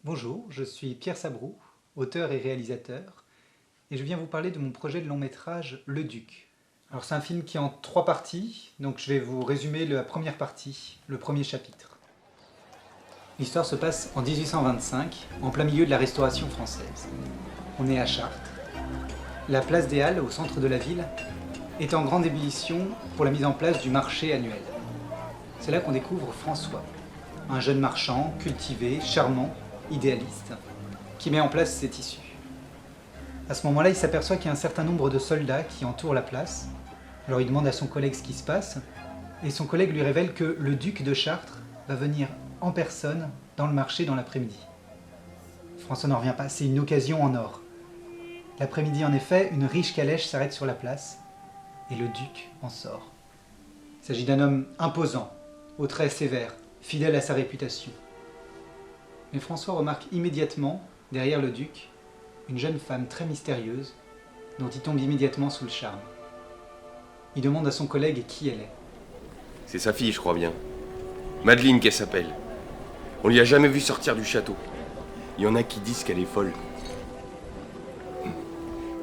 Bonjour, je suis Pierre Sabroux, auteur et réalisateur, et je viens vous parler de mon projet de long métrage Le Duc. Alors c'est un film qui est en 3 parties, donc je vais vous résumer la première partie, le premier chapitre. L'histoire se passe en 1825, en plein milieu de la Restauration française. On est à Chartres. La place des Halles, au centre de la ville, est en grande ébullition pour la mise en place du marché annuel. C'est là qu'on découvre François, un jeune marchand, cultivé, charmant, idéaliste, qui met en place ses tissus. À ce moment-là, il s'aperçoit qu'il y a un certain nombre de soldats qui entourent la place. Alors il demande à son collègue ce qui se passe, et son collègue lui révèle que le duc de Chartres va venir en personne dans le marché dans l'après-midi. François n'en revient pas, c'est une occasion en or. L'après-midi, en effet, une riche calèche s'arrête sur la place, et le duc en sort. Il s'agit d'un homme imposant, aux traits sévères, fidèle à sa réputation. Mais François remarque immédiatement, derrière le duc, une jeune femme très mystérieuse, dont il tombe immédiatement sous le charme. Il demande à son collègue qui elle est. C'est sa fille, je crois bien. Madeleine qu'elle s'appelle. On lui a jamais vu sortir du château. Il y en a qui disent qu'elle est folle.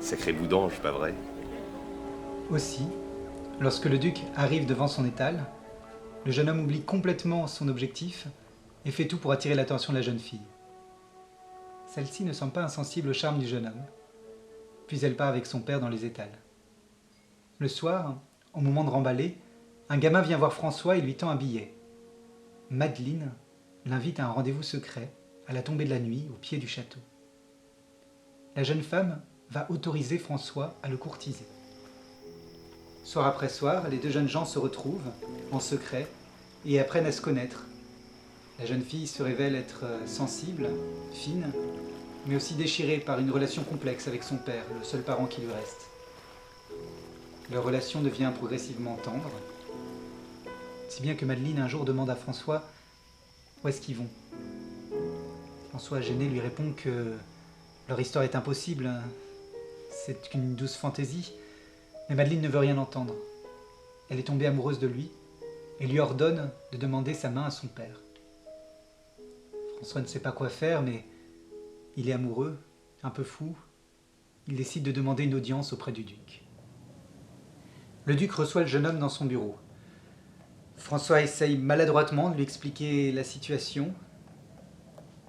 Sacré bout d'ange, pas vrai? Aussi, lorsque le duc arrive devant son étal, le jeune homme oublie complètement son objectif et fait tout pour attirer l'attention de la jeune fille. Celle-ci ne semble pas insensible au charme du jeune homme, puis elle part avec son père dans les étals. Le soir, au moment de remballer, un gamin vient voir François et lui tend un billet. Madeleine l'invite à un rendez-vous secret, à la tombée de la nuit, au pied du château. La jeune femme va autoriser François à le courtiser. Soir après soir, les deux jeunes gens se retrouvent, en secret, et apprennent à se connaître. La jeune fille se révèle être sensible, fine, mais aussi déchirée par une relation complexe avec son père, le seul parent qui lui reste. Leur relation devient progressivement tendre, si bien que Madeleine un jour demande à François où est-ce qu'ils vont. François, gêné, lui répond que leur histoire est impossible, c'est qu'une douce fantaisie, mais Madeleine ne veut rien entendre. Elle est tombée amoureuse de lui et lui ordonne de demander sa main à son père. François ne sait pas quoi faire, mais il est amoureux, un peu fou. Il décide de demander une audience auprès du duc. Le duc reçoit le jeune homme dans son bureau. François essaye maladroitement de lui expliquer la situation.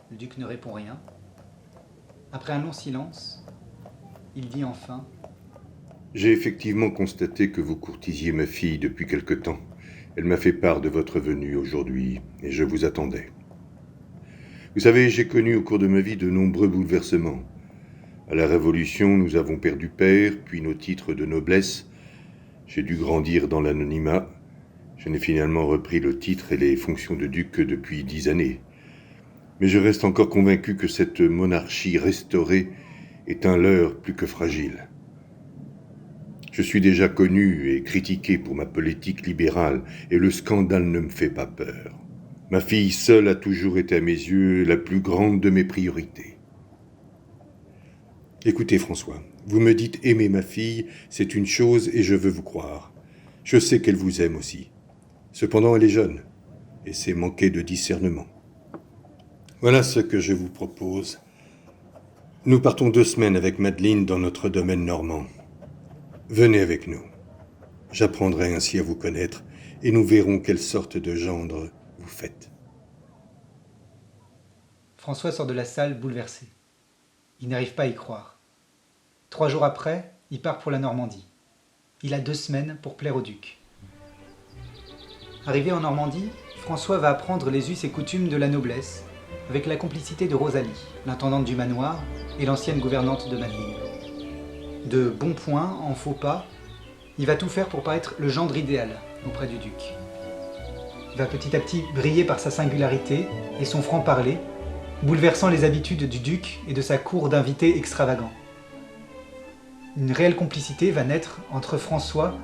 Le duc ne répond rien. Après un long silence, il dit enfin : « J'ai effectivement constaté que vous courtisiez ma fille depuis quelque temps. Elle m'a fait part de votre venue aujourd'hui, et je vous attendais. Vous savez, j'ai connu au cours de ma vie de nombreux bouleversements. À la Révolution, nous avons perdu père, puis nos titres de noblesse. J'ai dû grandir dans l'anonymat. Je n'ai finalement repris le titre et les fonctions de duc que depuis 10 années. Mais je reste encore convaincu que cette monarchie restaurée est un leurre plus que fragile. Je suis déjà connu et critiqué pour ma politique libérale, et le scandale ne me fait pas peur. Ma fille seule a toujours été à mes yeux la plus grande de mes priorités. Écoutez François, vous me dites aimer ma fille, c'est une chose et je veux vous croire. Je sais qu'elle vous aime aussi. Cependant, elle est jeune, et c'est manquer de discernement. Voilà ce que je vous propose. Nous partons 2 semaines avec Madeleine dans notre domaine normand. Venez avec nous. J'apprendrai ainsi à vous connaître, et nous verrons quelle sorte de gendre vous faites. François sort de la salle bouleversé. Il n'arrive pas à y croire. 3 jours après, il part pour la Normandie. Il a 2 semaines pour plaire au duc. Arrivé en Normandie, François va apprendre les us et coutumes de la noblesse, avec la complicité de Rosalie, l'intendante du manoir et l'ancienne gouvernante de Madeleine. De bons points en faux pas, il va tout faire pour paraître le gendre idéal auprès du duc. Il va petit à petit briller par sa singularité et son franc-parler, bouleversant les habitudes du duc et de sa cour d'invités extravagants. Une réelle complicité va naître entre François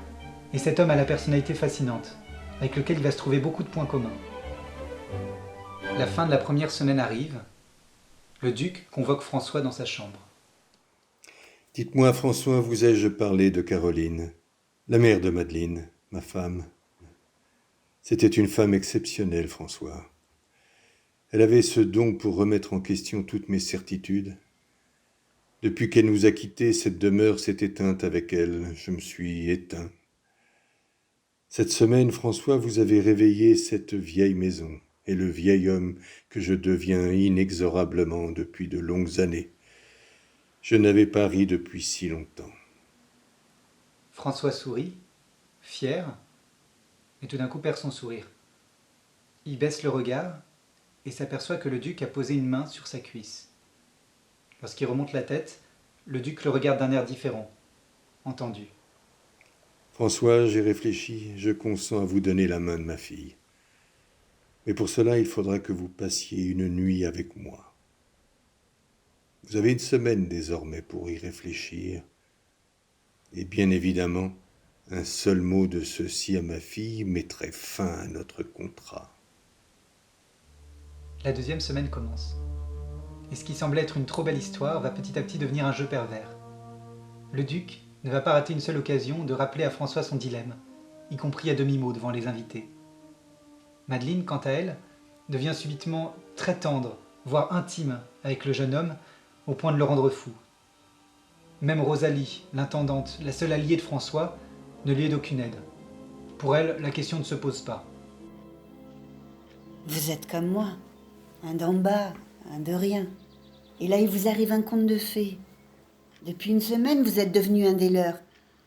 et cet homme à la personnalité fascinante, avec lequel il va se trouver beaucoup de points communs. La fin de la première semaine arrive. Le duc convoque François dans sa chambre. « Dites-moi, François, vous ai-je parlé de Caroline, la mère de Madeleine, ma femme ? C'était une femme exceptionnelle, François. Elle avait ce don pour remettre en question toutes mes certitudes. Depuis qu'elle nous a quittés, cette demeure s'est éteinte avec elle. Je me suis éteint. Cette semaine, François, vous avez réveillé cette vieille maison et le vieil homme que je deviens inexorablement depuis de longues années. Je n'avais pas ri depuis si longtemps. François sourit, fier, et tout d'un coup perd son sourire. Il baisse le regard et s'aperçoit que le duc a posé une main sur sa cuisse. Lorsqu'il remonte la tête, le duc le regarde d'un air différent, entendu. François, j'ai réfléchi, je consens à vous donner la main de ma fille. Mais pour cela, il faudra que vous passiez une nuit avec moi. Vous avez une semaine désormais pour y réfléchir. Et bien évidemment, un seul mot de ceci à ma fille mettrait fin à notre contrat. La deuxième semaine commence. Et ce qui semblait être une trop belle histoire va petit à petit devenir un jeu pervers. Le duc ne va pas rater une seule occasion de rappeler à François son dilemme, y compris à demi-mot devant les invités. Madeleine, quant à elle, devient subitement très tendre, voire intime avec le jeune homme, au point de le rendre fou. Même Rosalie, l'intendante, la seule alliée de François, ne lui est d'aucune aide. Pour elle, la question ne se pose pas. Vous êtes comme moi, un d'en bas, un de rien. Et là, il vous arrive un conte de fées. Depuis une semaine, vous êtes devenu un des leurs.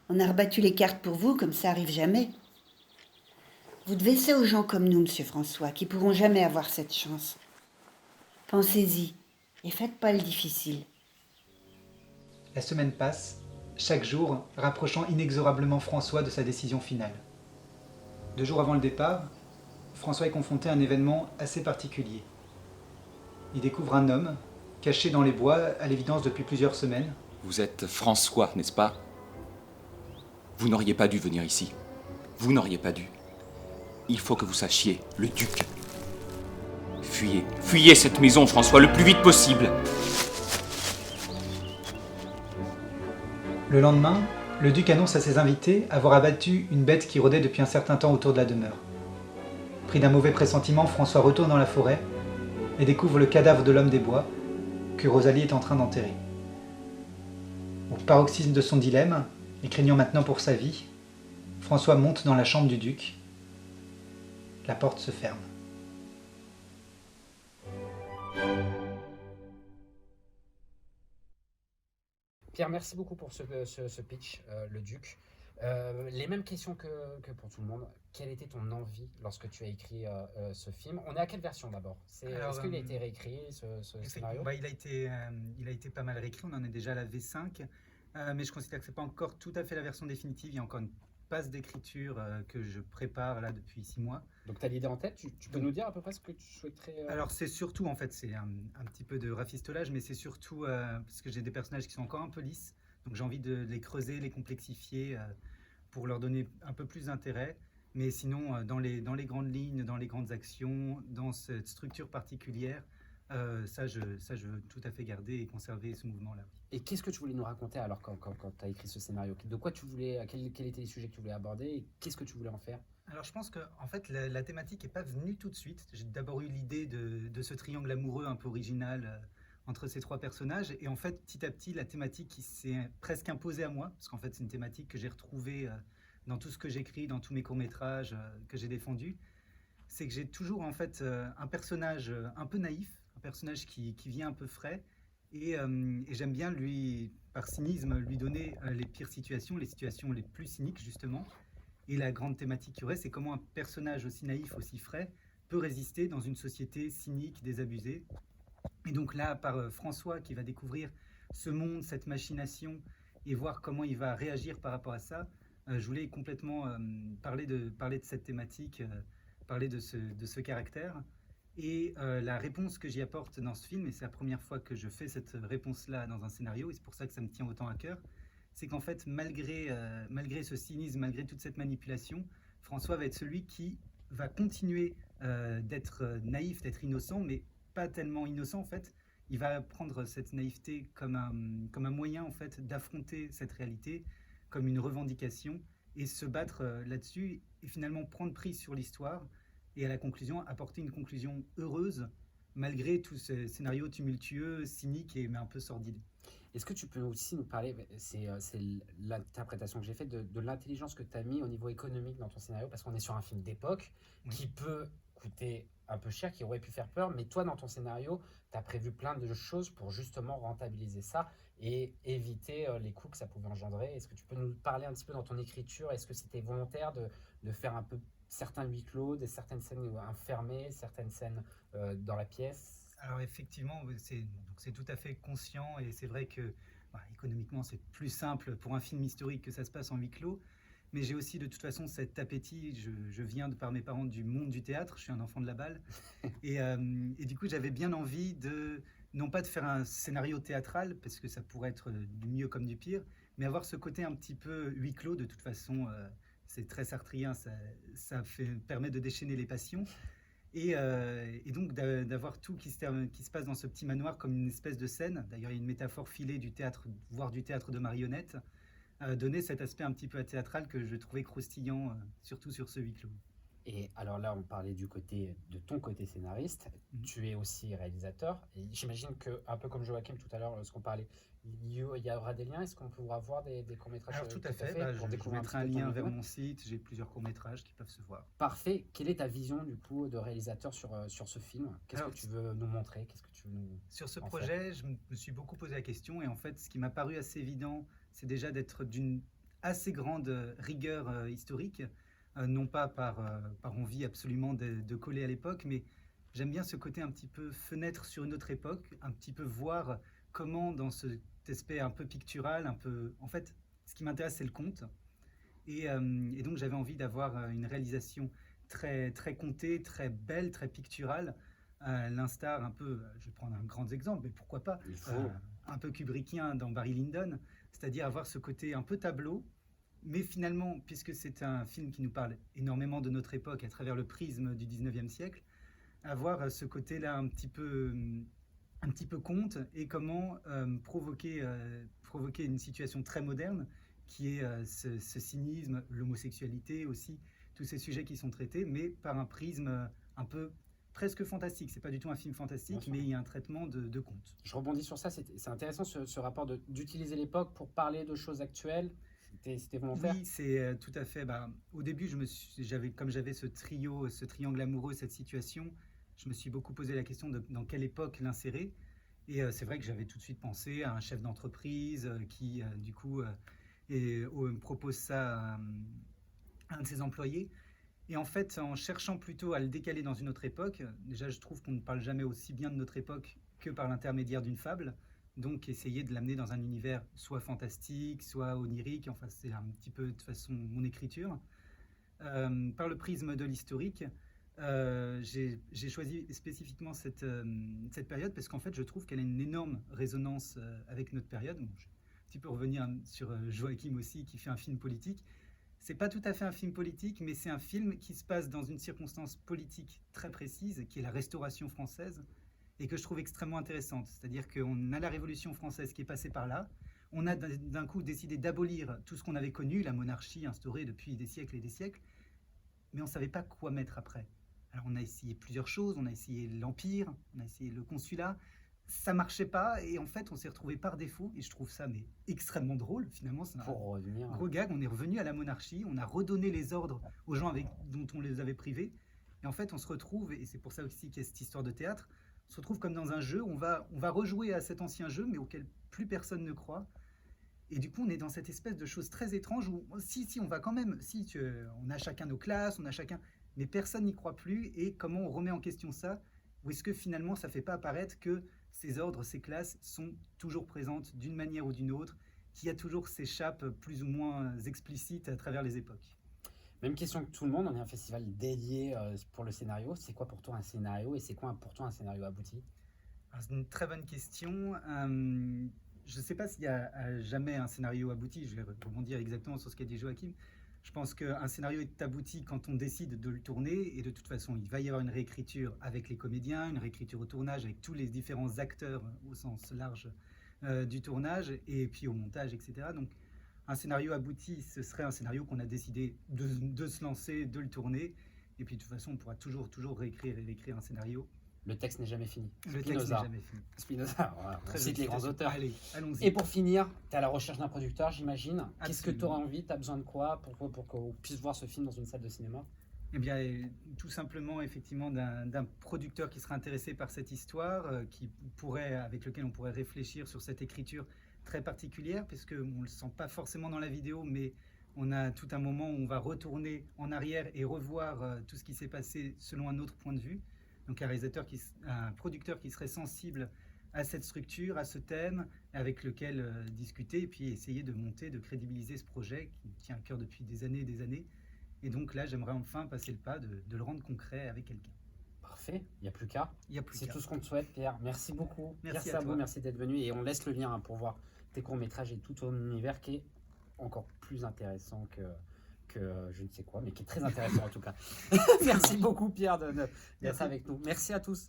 On a rebattu les cartes pour vous, comme ça arrive jamais. Vous devez ça aux gens comme nous, monsieur François, qui pourront jamais avoir cette chance. Pensez-y, et faites pas le difficile. La semaine passe, chaque jour rapprochant inexorablement François de sa décision finale. 2 jours avant le départ, François est confronté à un événement assez particulier. Il découvre un homme, caché dans les bois, à l'évidence depuis plusieurs semaines. Vous êtes François, n'est-ce pas? Vous n'auriez pas dû venir ici. Vous n'auriez pas dû. Il faut que vous sachiez, le duc. Fuyez, fuyez cette maison, François, le plus vite possible. Le lendemain, le duc annonce à ses invités avoir abattu une bête qui rôdait depuis un certain temps autour de la demeure. Pris d'un mauvais pressentiment, François retourne dans la forêt et découvre le cadavre de l'homme des bois que Rosalie est en train d'enterrer. Au paroxysme de son dilemme, et craignant maintenant pour sa vie, François monte dans la chambre du duc. La porte se ferme. Pierre, merci beaucoup pour ce pitch, le Duc. Les mêmes questions que pour tout le monde. Quelle était ton envie lorsque tu as écrit ce film? On est à quelle version d'abord? Est-ce qu'il a été réécrit, ce scénario? Il a été pas mal réécrit, on en est déjà à la V5, mais je considère que c'est pas encore tout à fait la version définitive. Il y a encore une passe d'écriture que je prépare là depuis 6 mois. Donc tu as l'idée en tête, tu peux nous dire à peu près ce que tu souhaiterais... Alors c'est surtout, en fait, c'est un petit peu de rafistolage, mais c'est surtout parce que j'ai des personnages qui sont encore un peu lisses, donc j'ai envie de les creuser, les complexifier pour leur donner un peu plus d'intérêt. Mais sinon, dans les grandes lignes, dans les grandes actions, dans cette structure particulière, ça je veux tout à fait garder et conserver ce mouvement-là. Et qu'est-ce que tu voulais nous raconter alors quand tu as écrit ce scénario? De quoi tu voulais, quels étaient les sujets que tu voulais aborder et qu'est-ce que tu voulais en faire? Alors je pense que en fait la thématique n'est pas venue tout de suite. J'ai d'abord eu l'idée de ce triangle amoureux un peu original entre ces 3 personnages, et en fait petit à petit la thématique qui s'est presque imposée à moi, parce qu'en fait c'est une thématique que j'ai retrouvée dans tout ce que j'écris, dans tous mes courts-métrages que j'ai défendus. C'est que j'ai toujours en fait un personnage un peu naïf, un personnage qui vient un peu frais, et j'aime bien lui, par cynisme, lui donner les pires situations, les situations les plus cyniques justement. Et la grande thématique qu'il y aurait, c'est comment un personnage aussi naïf, aussi frais, peut résister dans une société cynique, désabusée. Et donc là, par François qui va découvrir ce monde, cette machination, et voir comment il va réagir par rapport à ça, je voulais complètement parler de cette thématique, parler de ce caractère. Et la réponse que j'y apporte dans ce film, et c'est la première fois que je fais cette réponse-là dans un scénario, et c'est pour ça que ça me tient autant à cœur, c'est qu'en fait, malgré ce cynisme, malgré toute cette manipulation, François va être celui qui va continuer d'être naïf, d'être innocent, mais pas tellement innocent en fait. Il va prendre cette naïveté comme un moyen en fait d'affronter cette réalité, comme une revendication, et se battre là-dessus, et finalement prendre prise sur l'histoire, et à la conclusion, apporter une conclusion heureuse malgré tout ce scénario tumultueux, cynique et mais un peu sordide. Est-ce que tu peux aussi nous parler, c'est l'interprétation que j'ai faite de l'intelligence que tu as mis au niveau économique dans ton scénario, parce qu'on est sur un film d'époque Oui. qui peut coûter un peu cher, qui aurait pu faire peur, mais toi dans ton scénario, tu as prévu plein de choses pour justement rentabiliser ça et éviter les coûts que ça pouvait engendrer. Est-ce que tu peux nous parler un petit peu dans ton écriture? Est-ce que c'était volontaire de faire un peu certains huis clos, certaines scènes fermées, certaines scènes dans la pièce? Alors effectivement, c'est tout à fait conscient et c'est vrai que économiquement c'est plus simple pour un film historique que ça se passe en huis clos. Mais j'ai aussi de toute façon cet appétit. Je viens par mes parents du monde du théâtre, je suis un enfant de la balle. Et du coup j'avais bien envie non pas de faire un scénario théâtral, parce que ça pourrait être du mieux comme du pire, mais avoir ce côté un petit peu huis clos. De toute façon, c'est très sartrien, permet de déchaîner les passions. Et donc d'avoir tout qui se passe dans ce petit manoir comme une espèce de scène. D'ailleurs, il y a une métaphore filée du théâtre, voire du théâtre de marionnettes, donner cet aspect un petit peu théâtral que je trouvais croustillant, surtout sur ce huis clos. Et alors là, on parlait de ton côté scénariste. Tu es aussi réalisateur. Et j'imagine que, un peu comme Joachim tout à l'heure, lorsqu'on parlait, il y aura des liens. Est-ce qu'on pourra voir des courts-métrages? Alors tout à fait, pour je découvrir mettrai un un petit peu ton lien vers univers? mon site, j'ai plusieurs courts-métrages qui peuvent se voir. Parfait. Quelle est ta vision du coup de réalisateur sur ce film? Qu'est-ce que Alors, tu veux nous montrer? Qu'est-ce que tu veux nous Sur ce en projet, je me suis beaucoup posé la question et en fait, ce qui m'a paru assez évident, c'est déjà d'être d'une assez grande rigueur historique, non pas par envie absolument de coller à l'époque, mais j'aime bien ce côté un petit peu fenêtre sur une autre époque, un petit peu voir comment dans cet aspect un peu pictural, un peu... En fait, ce qui m'intéresse, c'est le conte. Et donc j'avais envie d'avoir une réalisation très, très contée, très belle, très picturale, l'instar un peu, je vais prendre un grand exemple, mais pourquoi pas, Il faut. un peu kubrickien dans Barry Lyndon, c'est-à-dire avoir ce côté un peu tableau, mais finalement, puisque c'est un film qui nous parle énormément de notre époque à travers le prisme du 19e siècle, avoir ce côté-là un petit peu conte et comment provoquer une situation très moderne qui est ce cynisme, l'homosexualité aussi, tous ces sujets qui sont traités, mais par un prisme un peu presque fantastique. C'est pas du tout un film fantastique, mais il y a un traitement de conte. Je rebondis sur ça, c'est intéressant ce rapport d'utiliser l'époque pour parler de choses actuelles. C'était volontaire? Oui, c'est tout à fait. Au début, comme j'avais ce triangle amoureux, cette situation, je me suis beaucoup posé la question de dans quelle époque l'insérer. Et c'est vrai que j'avais tout de suite pensé à un chef d'entreprise qui, du coup, propose ça à un de ses employés. Et en fait, en cherchant plutôt à le décaler dans une autre époque, déjà je trouve qu'on ne parle jamais aussi bien de notre époque que par l'intermédiaire d'une fable. Donc essayer de l'amener dans un univers soit fantastique, soit onirique, enfin c'est un petit peu de toute façon mon écriture. Par le prisme de l'historique, j'ai choisi spécifiquement cette période parce qu'en fait je trouve qu'elle a une énorme résonance avec notre période. Bon, je vais un petit peu revenir sur Joachim aussi qui fait un film politique. C'est pas tout à fait un film politique, mais c'est un film qui se passe dans une circonstance politique très précise, qui est la Restauration française, et que je trouve extrêmement intéressante. C'est-à-dire qu'on a la Révolution française qui est passée par là, on a d'un coup décidé d'abolir tout ce qu'on avait connu, la monarchie instaurée depuis des siècles et des siècles, mais on ne savait pas quoi mettre après. Alors on a essayé plusieurs choses, on a essayé l'Empire, on a essayé le consulat, ça marchait pas, et en fait on s'est retrouvé par défaut, et je trouve ça mais extrêmement drôle, finalement c'est un Pour revenir. gros gag, on est revenu à la monarchie, on a redonné les ordres aux gens dont on les avait privés, et en fait on se retrouve, et c'est pour ça aussi qu'il y a cette histoire de théâtre, on se retrouve comme dans un jeu, on va rejouer à cet ancien jeu, mais auquel plus personne ne croit, et du coup on est dans cette espèce de chose très étrange où si on va quand même, on a chacun nos classes, on a chacun, mais personne n'y croit plus, et comment on remet en question ça, ou est-ce que finalement ça fait pas apparaître que ces ordres, ces classes sont toujours présentes d'une manière ou d'une autre, qu'il y a toujours ces chapes plus ou moins explicites à travers les époques. Même question que tout le monde, on est un festival dédié pour le scénario. C'est quoi pour toi un scénario et c'est quoi pour toi un scénario abouti? Alors, c'est une très bonne question. Je ne sais pas s'il y a jamais un scénario abouti, je vais rebondir exactement sur ce qu'a dit Joachim. Je pense qu'un scénario est abouti quand on décide de le tourner, et de toute façon, il va y avoir une réécriture avec les comédiens, une réécriture au tournage avec tous les différents acteurs au sens large du tournage, et puis au montage, etc. Donc, un scénario abouti, ce serait un scénario qu'on a décidé de se lancer, de le tourner, et puis de toute façon, on pourra toujours réécrire et réécrire un scénario Le texte n'est jamais fini. Le texte n'est Spinoza. jamais fini. Spinoza, voilà, on Très cite jolie les grands citation. auteurs. Allez, allons-y. Et pour finir, tu es à la recherche d'un producteur, j'imagine. Qu'est-ce que tu auras Absolument. envie? Tu as besoin de quoi pour qu'on puisse voir ce film dans une salle de cinéma? Eh bien, tout simplement, effectivement, d'un producteur qui serait intéressé par cette histoire, avec lequel on pourrait réfléchir sur cette écriture très particulière, parce qu'on ne le sent pas forcément dans la vidéo, mais on a tout un moment où on va retourner en arrière et revoir tout ce qui s'est passé selon un autre point de vue. Donc un producteur qui serait sensible à cette structure, à ce thème, avec lequel discuter et puis essayer de monter, de crédibiliser ce projet qui me tient à cœur depuis des années et des années. Et donc là, j'aimerais enfin passer le pas de le rendre concret avec quelqu'un. Parfait, il n'y a plus qu'à. Il n'y a plus C'est qu'à. tout ce qu'on te souhaite, Pierre. Merci beaucoup. Merci Pierre à Sabot, toi. merci d'être venu. Et on laisse le lien hein, pour voir tes courts-métrages et tout ton univers qui est encore plus intéressant que je ne sais quoi, mais qui est très intéressant en tout cas. Merci beaucoup, Pierre, d'être Merci. avec nous. Merci à tous.